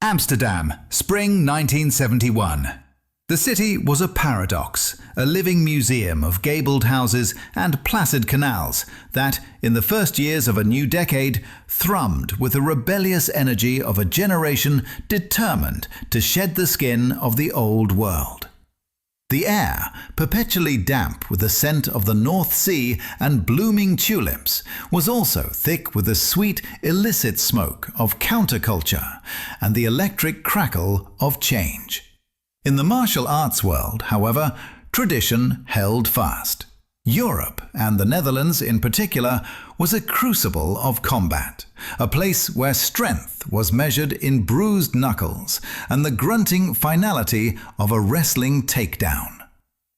Amsterdam, spring 1971. The city was a paradox, a living museum of gabled houses and placid canals that, in the first years of a new decade, thrummed with the rebellious energy of a generation determined to shed the skin of the old world. The air, perpetually damp with the scent of the North Sea and blooming tulips, was also thick with the sweet, illicit smoke of counterculture and the electric crackle of change. In the martial arts world, however, tradition held fast. Europe, and the Netherlands in particular, was a crucible of combat, a place where strength was measured in bruised knuckles and the grunting finality of a wrestling takedown.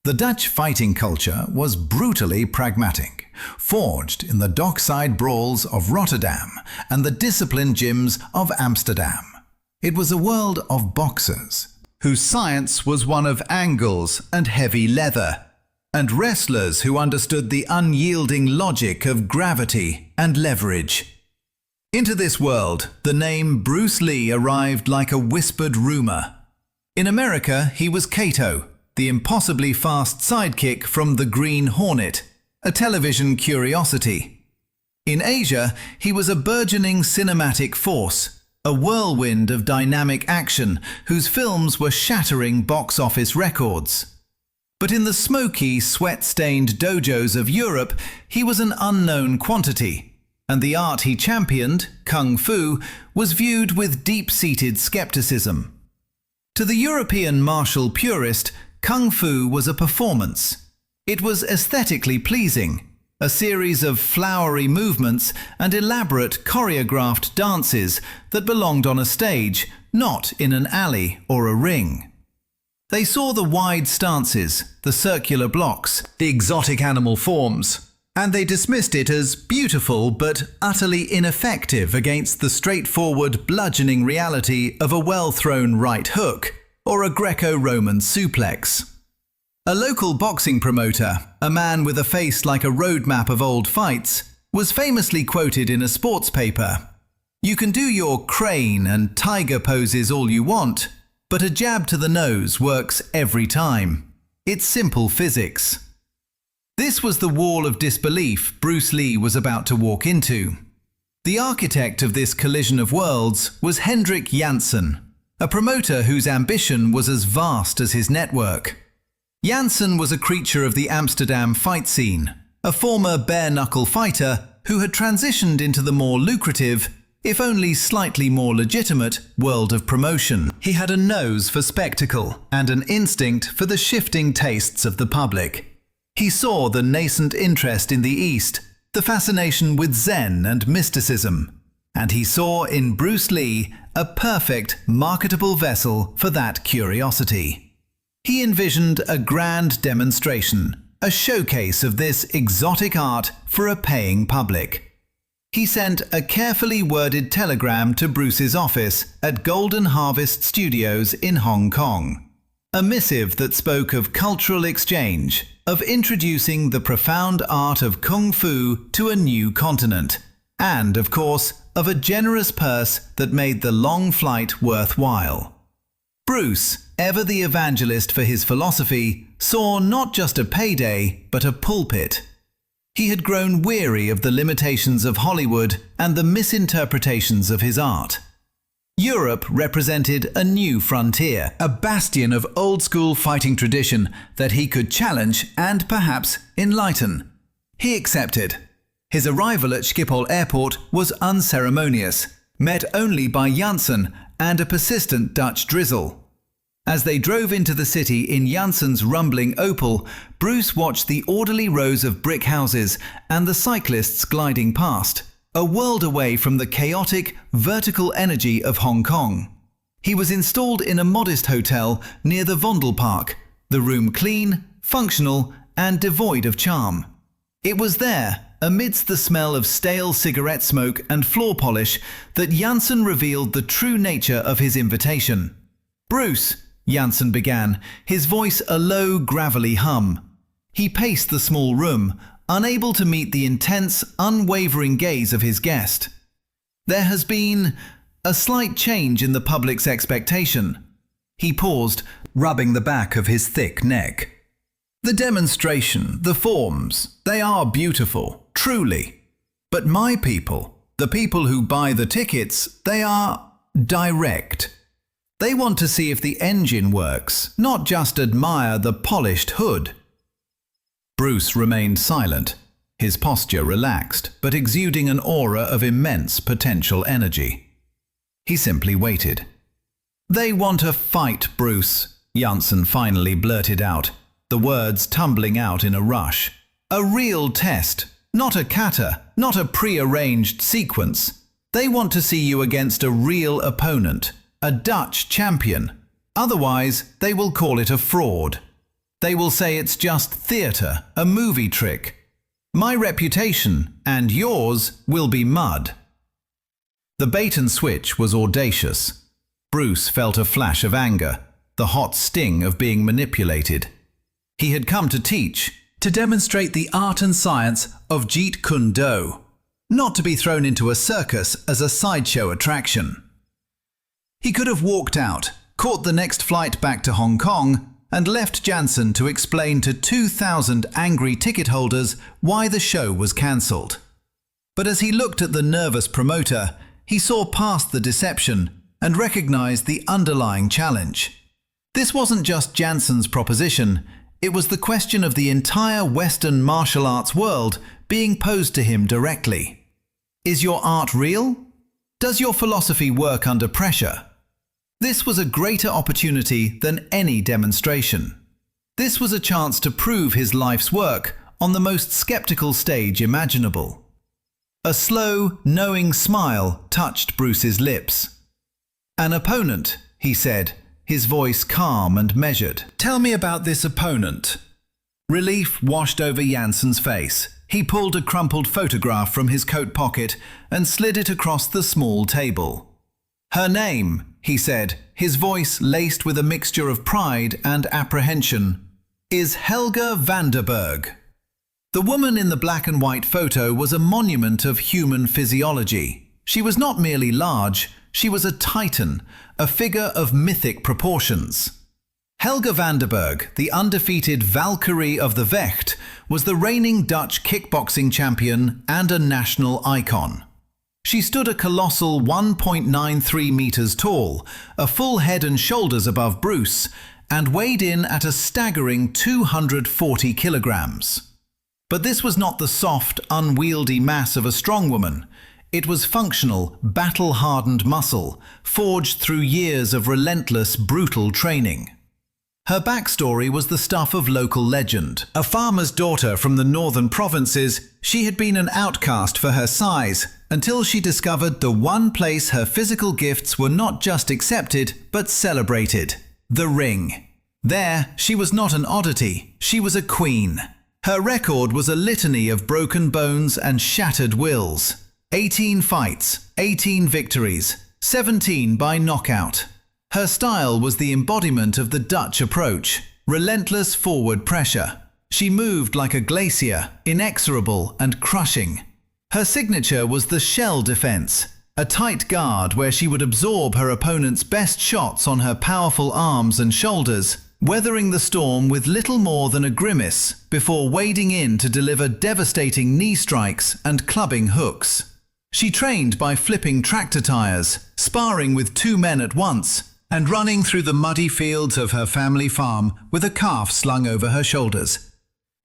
The Dutch fighting culture was brutally pragmatic, forged in the dockside brawls of Rotterdam and the disciplined gyms of Amsterdam. It was a world of boxers, whose science was one of angles and heavy leather, and wrestlers who understood the unyielding logic of gravity and leverage. Into this world, the name Bruce Lee arrived like a whispered rumor. In America, he was Kato, the impossibly fast sidekick from The Green Hornet, a television curiosity. In Asia, he was a burgeoning cinematic force, a whirlwind of dynamic action whose films were shattering box office records. But in the smoky, sweat-stained dojos of Europe, he was an unknown quantity, and the art he championed, kung fu, was viewed with deep-seated skepticism. To the European martial purist, kung fu was a performance. It was aesthetically pleasing, a series of flowery movements and elaborate choreographed dances that belonged on a stage, not in an alley or a ring. They saw the wide stances, the circular blocks, the exotic animal forms, and they dismissed it as beautiful but utterly ineffective against the straightforward, bludgeoning reality of a well-thrown right hook or a Greco-Roman suplex. A local boxing promoter, a man with a face like a roadmap of old fights, was famously quoted in a sports paper. "You can do your crane and tiger poses all you want, but a jab to the nose works every time. It's simple physics." This was the wall of disbelief Bruce Lee was about to walk into. The architect of this collision of worlds was Hendrik Janssen, a promoter whose ambition was as vast as his network. Janssen was a creature of the Amsterdam fight scene, a former bare-knuckle fighter who had transitioned into the more lucrative, if only slightly more legitimate, world of promotion. He had a nose for spectacle and an instinct for the shifting tastes of the public. He saw the nascent interest in the East, the fascination with Zen and mysticism, and he saw in Bruce Lee a perfect, marketable vessel for that curiosity. He envisioned a grand demonstration, a showcase of this exotic art for a paying public. He sent a carefully worded telegram to Bruce's office at Golden Harvest Studios in Hong Kong. A missive that spoke of cultural exchange, of introducing the profound art of kung fu to a new continent, and, of course, of a generous purse that made the long flight worthwhile. Bruce, ever the evangelist for his philosophy, saw not just a payday, but a pulpit. He had grown weary of the limitations of Hollywood and the misinterpretations of his art. Europe represented a new frontier, a bastion of old-school fighting tradition that he could challenge and perhaps enlighten. He accepted. His arrival at Schiphol Airport was unceremonious, met only by Janssen and a persistent Dutch drizzle. As they drove into the city in Janssen's rumbling Opel, Bruce watched the orderly rows of brick houses and the cyclists gliding past, a world away from the chaotic, vertical energy of Hong Kong. He was installed in a modest hotel near the Vondelpark, the room clean, functional, and devoid of charm. It was there, amidst the smell of stale cigarette smoke and floor polish, that Janssen revealed the true nature of his invitation. "Bruce," Janssen began, his voice a low, gravelly hum. He paced the small room, unable to meet the intense, unwavering gaze of his guest. "There has been A slight change in the public's expectation. He paused, rubbing the back of his thick neck. The demonstration, the forms, they are beautiful, truly. But my people, the people who buy the tickets, they are direct. They want to see if the engine works, not just admire the polished hood. Bruce remained silent, his posture relaxed, but exuding an aura of immense potential energy. He simply waited. "They want a fight, Bruce," Janssen finally blurted out, the words tumbling out in a rush. "A real test, not a kata, not a pre-arranged sequence. They want to see you against a real opponent, a Dutch champion. Otherwise, they will call it a fraud. They will say it's just theatre, a movie trick. My reputation, and yours, will be mud." The bait and switch was audacious. Bruce felt a flash of anger, the hot sting of being manipulated. He had come to teach, to demonstrate the art and science of Jeet Kune Do, not to be thrown into a circus as a sideshow attraction. He could have walked out, caught the next flight back to Hong Kong, and left Janssen to explain to 2,000 angry ticket holders why the show was cancelled. But as he looked at the nervous promoter, he saw past the deception and recognized the underlying challenge. This wasn't just Janssen's proposition, it was the question of the entire Western martial arts world being posed to him directly. Is your art real? Does your philosophy work under pressure? This was a greater opportunity than any demonstration. This was a chance to prove his life's work on the most skeptical stage imaginable. A slow, knowing smile touched Bruce's lips. "An opponent," he said, his voice calm and measured. "Tell me about this opponent." Relief washed over Janssen's face. He pulled a crumpled photograph from his coat pocket and slid it across the small table. "Her name," he said, his voice laced with a mixture of pride and apprehension, "is Helga Vanderberg." The woman in the black and white photo was a monument of human physiology. She was not merely large, she was a titan, a figure of mythic proportions. Helga Vanderberg, the undefeated Valkyrie of the Vecht, was the reigning Dutch kickboxing champion and a national icon. She stood a colossal 1.93 meters tall, a full head and shoulders above Bruce, and weighed in at a staggering 240 kilograms. But this was not the soft, unwieldy mass of a strong woman. It was functional, battle-hardened muscle, forged through years of relentless, brutal training. Her backstory was the stuff of local legend. A farmer's daughter from the northern provinces, she had been an outcast for her size, until she discovered the one place her physical gifts were not just accepted, but celebrated: the ring. There, she was not an oddity, she was a queen. Her record was a litany of broken bones and shattered wills. 18 fights, 18 victories, 17 by knockout. Her style was the embodiment of the Dutch approach, relentless forward pressure. She moved like a glacier, inexorable and crushing. Her signature was the shell defense, a tight guard where she would absorb her opponent's best shots on her powerful arms and shoulders, weathering the storm with little more than a grimace before wading in to deliver devastating knee strikes and clubbing hooks. She trained by flipping tractor tires, sparring with 2 men at once, and running through the muddy fields of her family farm with a calf slung over her shoulders.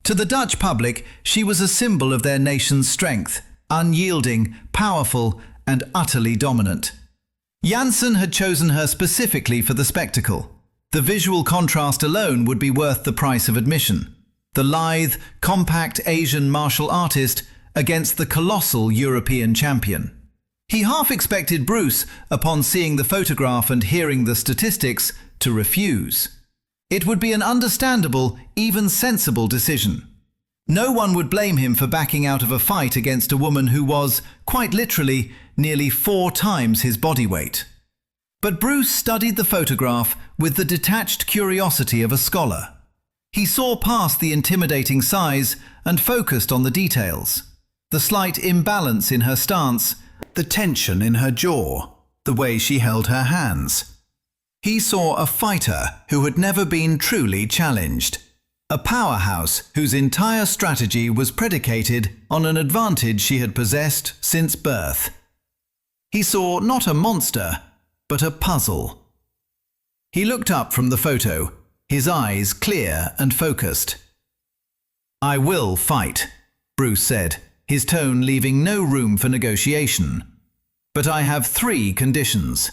To the Dutch public, she was a symbol of their nation's strength, unyielding, powerful, and utterly dominant. Janssen had chosen her specifically for the spectacle. The visual contrast alone would be worth the price of admission. The lithe, compact Asian martial artist against the colossal European champion. He half expected Bruce, upon seeing the photograph and hearing the statistics, to refuse. It would be an understandable, even sensible decision. No one would blame him for backing out of a fight against a woman who was, quite literally, nearly 4 times his body weight. But Bruce studied the photograph with the detached curiosity of a scholar. He saw past the intimidating size and focused on the details. The slight imbalance in her stance, the tension in her jaw, the way she held her hands. He saw a fighter who had never been truly challenged, a powerhouse whose entire strategy was predicated on an advantage she had possessed since birth. He saw not a monster, but a puzzle. He looked up from the photo, his eyes clear and focused. "I will fight," Bruce said, his tone leaving no room for negotiation. "But I have 3 conditions."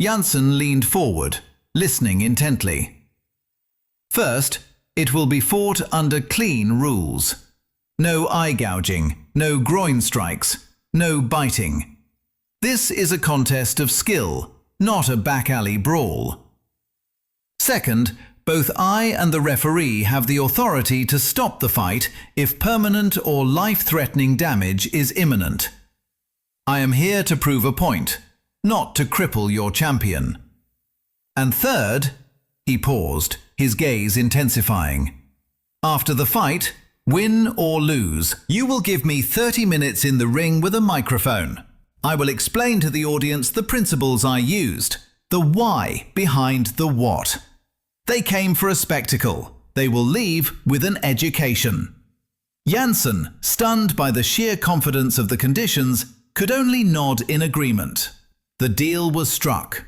Janssen leaned forward, listening intently. "First, it will be fought under clean rules. No eye gouging, no groin strikes, no biting. This is a contest of skill, not a back-alley brawl. Second, both I and the referee have the authority to stop the fight if permanent or life-threatening damage is imminent. I am here to prove a point, not to cripple your champion. And third," he paused, his gaze intensifying, "after the fight, win or lose, you will give me 30 minutes in the ring with a microphone. I will explain to the audience the principles I used, the why behind the what. They came for a spectacle. They will leave with an education." Janssen, stunned by the sheer confidence of the conditions, could only nod in agreement. The deal was struck.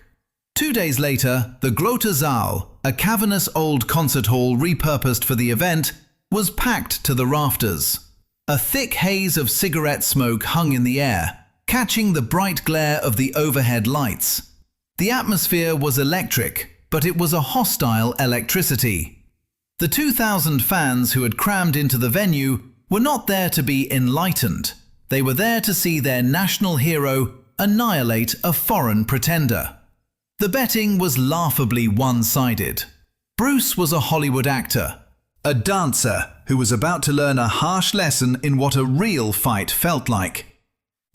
2 days later, the Grote Zaal, a cavernous old concert hall repurposed for the event, was packed to the rafters. A thick haze of cigarette smoke hung in the air, catching the bright glare of the overhead lights. The atmosphere was electric, but it was a hostile electricity. The 2,000 fans who had crammed into the venue were not there to be enlightened. They were there to see their national hero annihilate a foreign pretender. The betting was laughably one-sided. Bruce was a Hollywood actor, a dancer who was about to learn a harsh lesson in what a real fight felt like.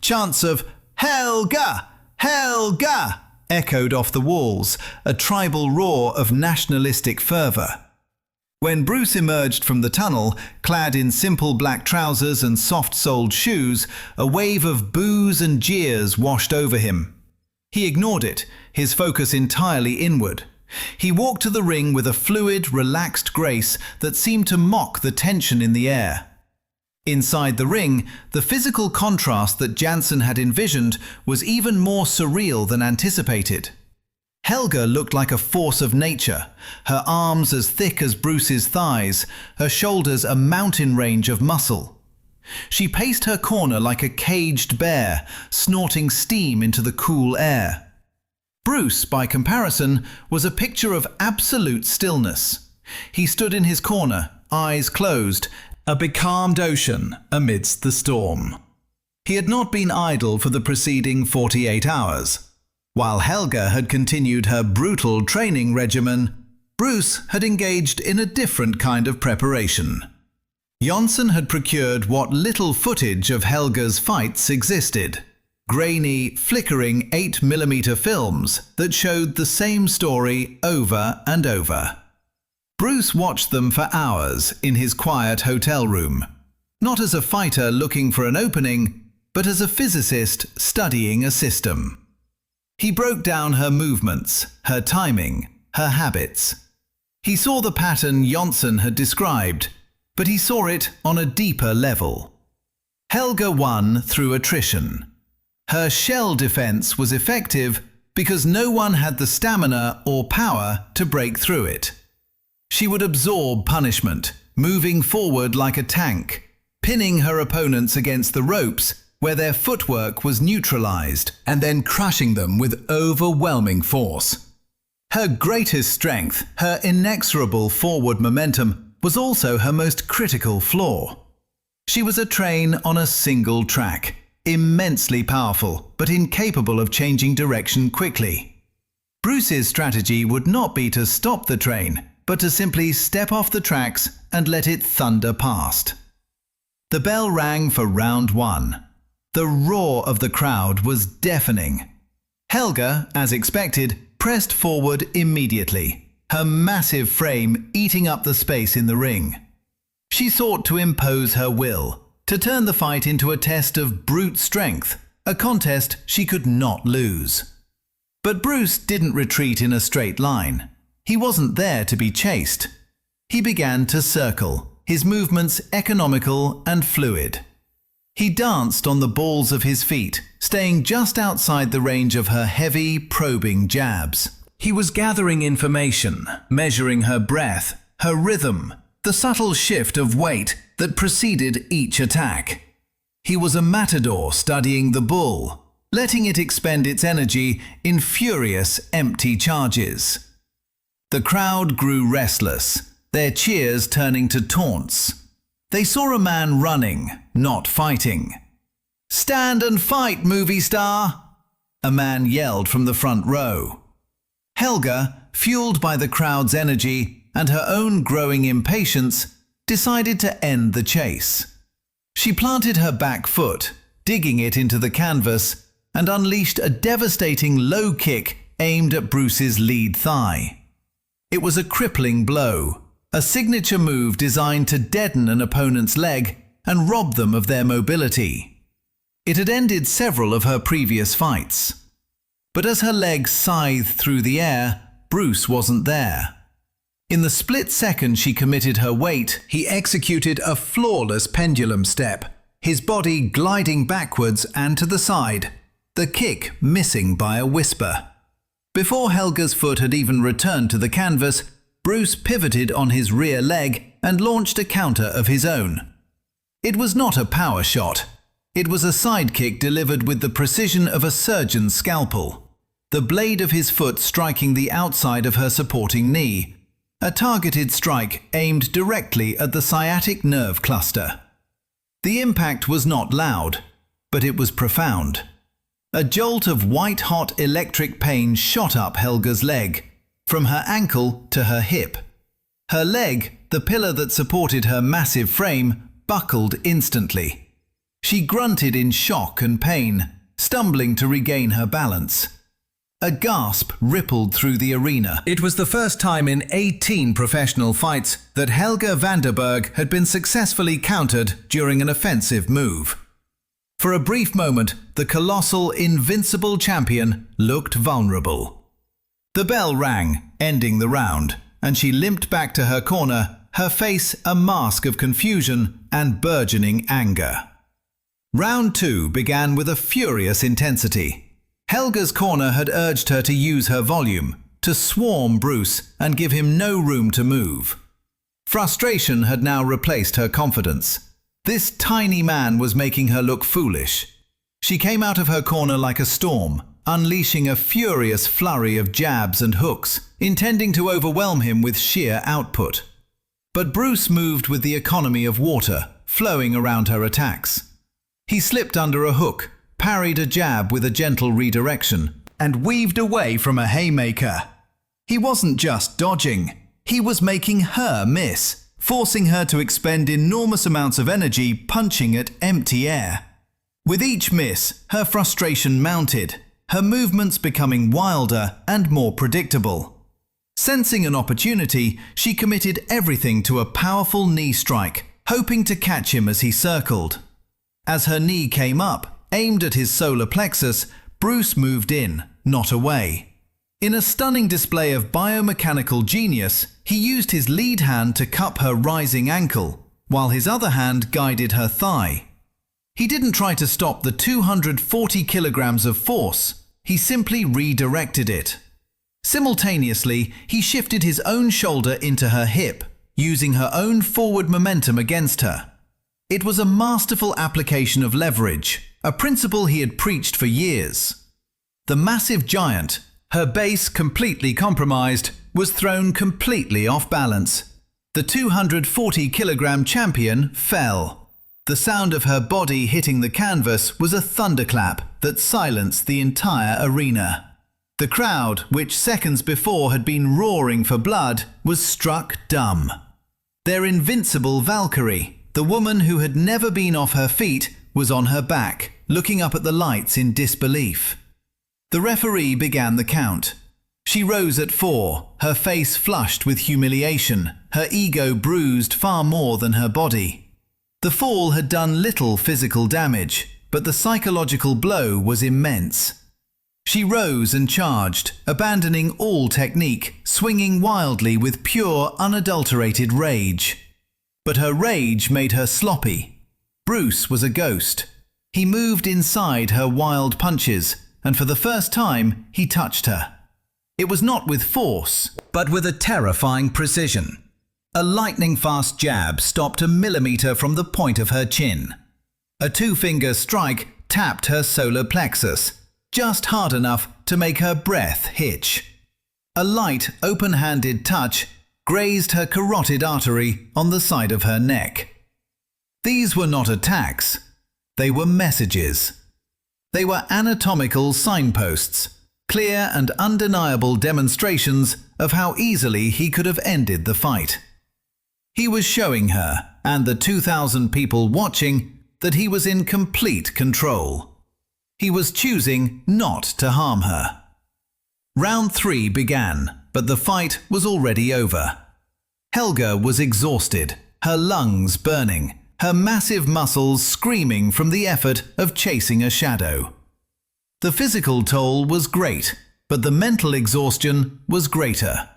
Chants of "Helga! Helga!" echoed off the walls, a tribal roar of nationalistic fervour. When Bruce emerged from the tunnel, clad in simple black trousers and soft-soled shoes, a wave of boos and jeers washed over him. He ignored it, his focus entirely inward. He walked to the ring with a fluid, relaxed grace that seemed to mock the tension in the air. Inside the ring, the physical contrast that Janssen had envisioned was even more surreal than anticipated. Helga looked like a force of nature, her arms as thick as Bruce's thighs, her shoulders a mountain range of muscle. She paced her corner like a caged bear, snorting steam into the cool air. Bruce, by comparison, was a picture of absolute stillness. He stood in his corner, eyes closed, a becalmed ocean amidst the storm. He had not been idle for the preceding 48 hours. While Helga had continued her brutal training regimen, Bruce had engaged in a different kind of preparation. Janssen had procured what little footage of Helga's fights existed. Grainy, flickering 8mm films that showed the same story over and over. Bruce watched them for hours in his quiet hotel room, not as a fighter looking for an opening, but as a physicist studying a system. He broke down her movements, her timing, her habits. He saw the pattern Janssen had described, but he saw it on a deeper level. Helga won through attrition. Her shell defense was effective because no one had the stamina or power to break through it. She would absorb punishment, moving forward like a tank, pinning her opponents against the ropes where their footwork was neutralized, and then crushing them with overwhelming force. Her greatest strength, her inexorable forward momentum, was also her most critical flaw. She was a train on a single track, immensely powerful, but incapable of changing direction quickly. Bruce's strategy would not be to stop the train, but to simply step off the tracks and let it thunder past. The bell rang for round 1. The roar of the crowd was deafening. Helga, as expected, pressed forward immediately, her massive frame eating up the space in the ring. She sought to impose her will, to turn the fight into a test of brute strength, a contest she could not lose. But Bruce didn't retreat in a straight line. He wasn't there to be chased. He began to circle, his movements economical and fluid. He danced on the balls of his feet, staying just outside the range of her heavy, probing jabs. He was gathering information, measuring her breath, her rhythm, the subtle shift of weight that preceded each attack. He was a matador studying the bull, letting it expend its energy in furious, empty charges. The crowd grew restless, their cheers turning to taunts. They saw a man running, not fighting. "Stand and fight, movie star!" a man yelled from the front row. Helga, fueled by the crowd's energy and her own growing impatience, decided to end the chase. She planted her back foot, digging it into the canvas, and unleashed a devastating low kick aimed at Bruce's lead thigh. It was a crippling blow, a signature move designed to deaden an opponent's leg and rob them of their mobility. It had ended several of her previous fights. But as her legs scythed through the air, Bruce wasn't there. In the split second she committed her weight, he executed a flawless pendulum step, his body gliding backwards and to the side, the kick missing by a whisper. Before Helga's foot had even returned to the canvas, Bruce pivoted on his rear leg and launched a counter of his own. It was not a power shot. It was a sidekick delivered with the precision of a surgeon's scalpel, the blade of his foot striking the outside of her supporting knee, a targeted strike aimed directly at the sciatic nerve cluster. The impact was not loud, but it was profound. A jolt of white-hot electric pain shot up Helga's leg, from her ankle to her hip. Her leg, the pillar that supported her massive frame, buckled instantly. She grunted in shock and pain, stumbling to regain her balance. A gasp rippled through the arena. It was the first time in 18 professional fights that Helga Vanderberg had been successfully countered during an offensive move. For a brief moment, the colossal, invincible champion looked vulnerable. The bell rang, ending the round, and she limped back to her corner, her face a mask of confusion and burgeoning anger. Round 2 began with a furious intensity. Helga's corner had urged her to use her volume, to swarm Bruce and give him no room to move. Frustration had now replaced her confidence. This tiny man was making her look foolish. She came out of her corner like a storm, unleashing a furious flurry of jabs and hooks, intending to overwhelm him with sheer output. But Bruce moved with the economy of water, flowing around her attacks. He slipped under a hook, parried a jab with a gentle redirection, and weaved away from a haymaker. He wasn't just dodging, he was making her miss, forcing her to expend enormous amounts of energy punching at empty air. With each miss, her frustration mounted, her movements becoming wilder and more predictable. Sensing an opportunity, she committed everything to a powerful knee strike, hoping to catch him as he circled. As her knee came up, aimed at his solar plexus, Bruce moved in, not away. In a stunning display of biomechanical genius, he used his lead hand to cup her rising ankle, while his other hand guided her thigh. He didn't try to stop the 240 kilograms of force, he simply redirected it. Simultaneously, he shifted his own shoulder into her hip, using her own forward momentum against her. It was a masterful application of leverage, a principle he had preached for years. The massive giant, her base completely compromised, was thrown completely off balance. The 240-kilogram champion fell. The sound of her body hitting the canvas was a thunderclap that silenced the entire arena. The crowd, which seconds before had been roaring for blood, was struck dumb. Their invincible Valkyrie, the woman who had never been off her feet, was on her back, looking up at the lights in disbelief. The referee began the count. She rose at 4, her face flushed with humiliation, her ego bruised far more than her body. The fall had done little physical damage, but the psychological blow was immense. She rose and charged, abandoning all technique, swinging wildly with pure, unadulterated rage. But her rage made her sloppy. Bruce was a ghost. He moved inside her wild punches, and for the first time, he touched her. It was not with force, but with a terrifying precision. A lightning-fast jab stopped a millimeter from the point of her chin. A two-finger strike tapped her solar plexus, just hard enough to make her breath hitch. A light, open-handed touch grazed her carotid artery on the side of her neck. These were not attacks. They were messages. They were anatomical signposts, clear and undeniable demonstrations of how easily he could have ended the fight. He was showing her, and the 2,000 people watching, that he was in complete control. He was choosing not to harm her. Round 3 began, but the fight was already over. Helga was exhausted, her lungs burning, her massive muscles screaming from the effort of chasing a shadow. The physical toll was great, but the mental exhaustion was greater.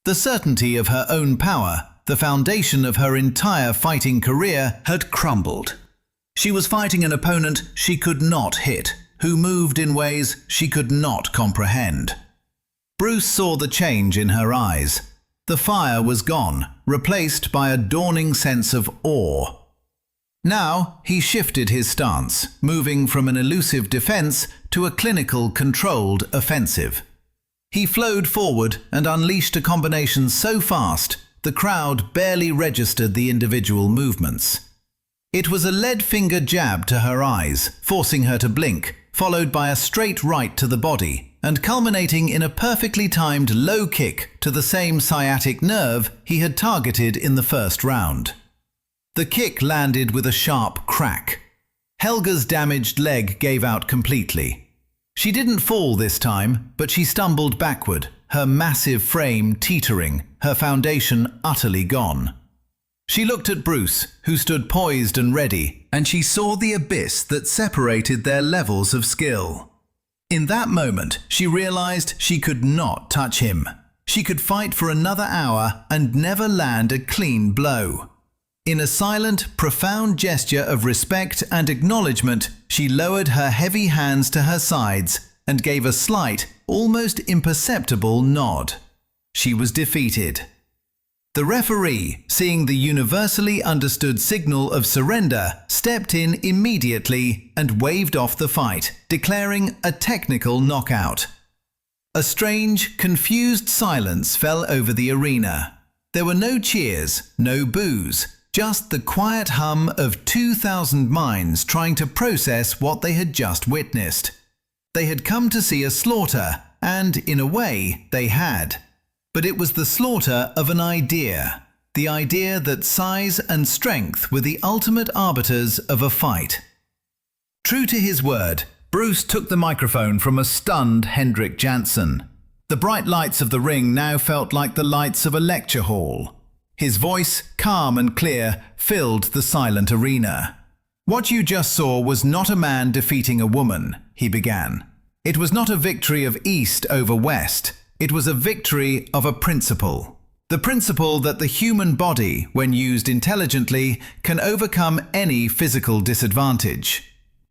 The certainty of her own power, the foundation of her entire fighting career, had crumbled. She was fighting an opponent she could not hit, who moved in ways she could not comprehend. Bruce saw the change in her eyes. The fire was gone, replaced by a dawning sense of awe. Now he shifted his stance, moving from an elusive defense to a clinical, controlled offensive. He flowed forward and unleashed a combination so fast the crowd barely registered the individual movements. It was a lead-finger jab to her eyes, forcing her to blink, followed by a straight right to the body, and culminating in a perfectly timed low kick to the same sciatic nerve he had targeted in the first round. The kick landed with a sharp crack. Helga's damaged leg gave out completely. She didn't fall this time, but she stumbled backward, her massive frame teetering, her foundation utterly gone. She looked at Bruce, who stood poised and ready, and she saw the abyss that separated their levels of skill. In that moment, she realized she could not touch him. She could fight for another hour and never land a clean blow. In a silent, profound gesture of respect and acknowledgement, she lowered her heavy hands to her sides and gave a slight, almost imperceptible nod. She was defeated. The referee, seeing the universally understood signal of surrender, stepped in immediately and waved off the fight, declaring a technical knockout. A strange, confused silence fell over the arena. There were no cheers, no boos, just the quiet hum of 2,000 minds trying to process what they had just witnessed. They had come to see a slaughter, and in a way, they had. But it was the slaughter of an idea, the idea that size and strength were the ultimate arbiters of a fight. True to his word, Bruce took the microphone from a stunned Hendrik Jansen. The bright lights of the ring now felt like the lights of a lecture hall. His voice, calm and clear, filled the silent arena. "What you just saw was not a man defeating a woman," he began. "It was not a victory of East over West. It was a victory of a principle. The principle that the human body, when used intelligently, can overcome any physical disadvantage."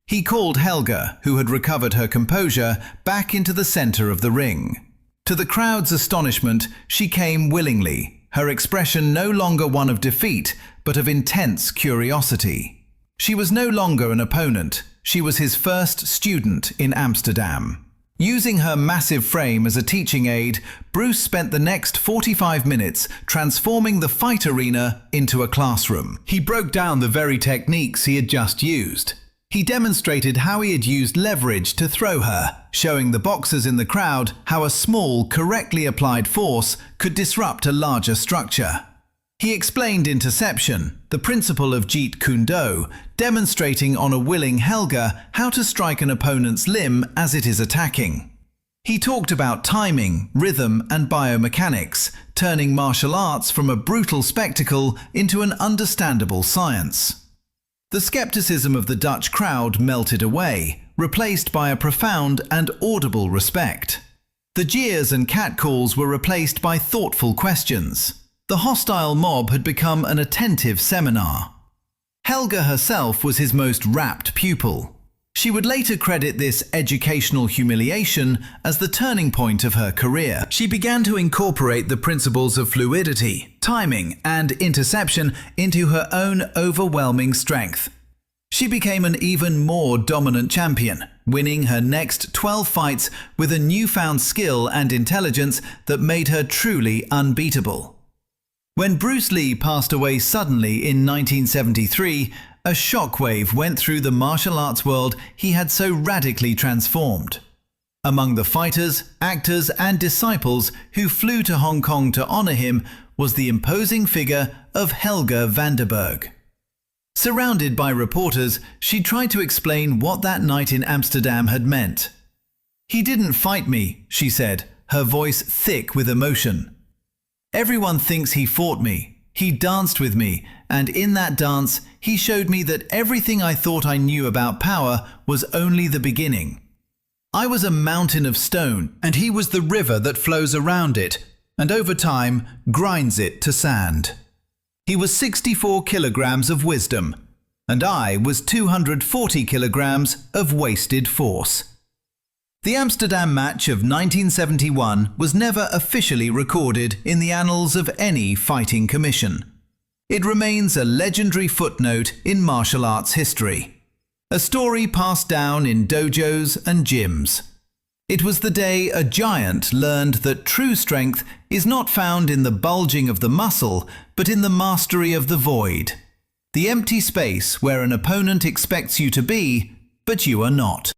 He called Helga, who had recovered her composure, back into the center of the ring. To the crowd's astonishment, she came willingly, her expression no longer one of defeat, but of intense curiosity. She was no longer an opponent. She was his first student in Amsterdam. Using her massive frame as a teaching aid, Bruce spent the next 45 minutes transforming the fight arena into a classroom. He broke down the very techniques he had just used. He demonstrated how he had used leverage to throw her, showing the boxers in the crowd how a small, correctly applied force could disrupt a larger structure. He explained interception, the principle of Jeet Kune Do, demonstrating on a willing Helga how to strike an opponent's limb as it is attacking. He talked about timing, rhythm and biomechanics, turning martial arts from a brutal spectacle into an understandable science. The skepticism of the Dutch crowd melted away, replaced by a profound and audible respect. The jeers and catcalls were replaced by thoughtful questions. The hostile mob had become an attentive seminar. Helga herself was his most rapt pupil. She would later credit this educational humiliation as the turning point of her career. She began to incorporate the principles of fluidity, timing, and interception into her own overwhelming strength. She became an even more dominant champion, winning her next 12 fights with a newfound skill and intelligence that made her truly unbeatable. When Bruce Lee passed away suddenly in 1973, a shockwave went through the martial arts world he had so radically transformed. Among the fighters, actors, and disciples who flew to Hong Kong to honor him was the imposing figure of Helga Vanderberg. Surrounded by reporters, she tried to explain what that night in Amsterdam had meant. "He didn't fight me," she said, her voice thick with emotion. "Everyone thinks he fought me. He danced with me, and in that dance, he showed me that everything I thought I knew about power was only the beginning. I was a mountain of stone, and he was the river that flows around it, and over time grinds it to sand. He was 64 kilograms of wisdom, and I was 240 kilograms of wasted force." The Amsterdam match of 1971 was never officially recorded in the annals of any fighting commission. It remains a legendary footnote in martial arts history, a story passed down in dojos and gyms. It was the day a giant learned that true strength is not found in the bulging of the muscle, but in the mastery of the void, the empty space where an opponent expects you to be, but you are not.